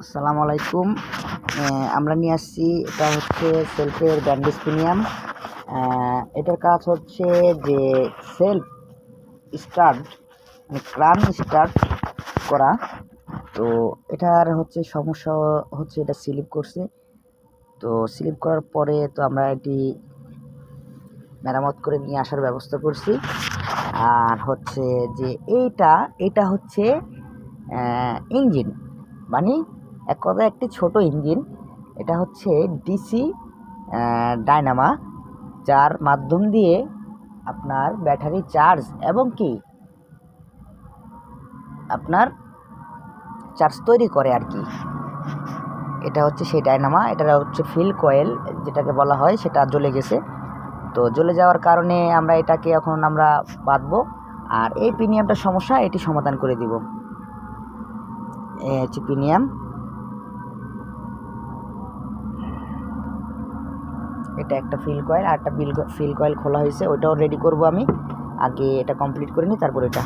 আসসালামু আলাইকুম। আমরা নিয়ে আসছি, এটা হচ্ছে সেলফের ব্যান্ডেজ প্রিমিয়াম। এটার কাজ হচ্ছে যে সেলফ স্টার্ট মানে ক্রান স্টার্ট করা। তো এটার হচ্ছে সমস্যা হচ্ছে এটা স্লিপ করছে। তো স্লিপ করার পরে তো আমরা এটি মেরামত করে নিয়ে আসার ব্যবস্থা করছি। আর হচ্ছে যে এটা হচ্ছে ইঞ্জিন, মানে এক কথায় একটি ছোট ইঞ্জিন। এটা হচ্ছে ডিসি ডায়নামা, যার মাধ্যম দিয়ে আপনার ব্যাটারি চার্জ এবং কি আপনার চার্জ তৈরি করে আর কি। এটা হচ্ছে সেই ডায়নামা। এটা হচ্ছে ফিল কয়েল যেটাকে বলা হয়, সেটা জ্বলে গেছে। তো জ্বলে যাওয়ার কারণে আমরা এটাকে এখন আমরা বাঁধবো, আর এই প্রিমিয়ামটার সমস্যা এটি সমাধান করে দিব। এই হচ্ছে প্রিমিয়াম। এটা একটা ফিল কয়েল, আর একটা ফিল কয়েল খোলা হয়েছে, ওইটাও রেডি করব আমি। আগে এটা কমপ্লিট করে নিই, তারপর এটা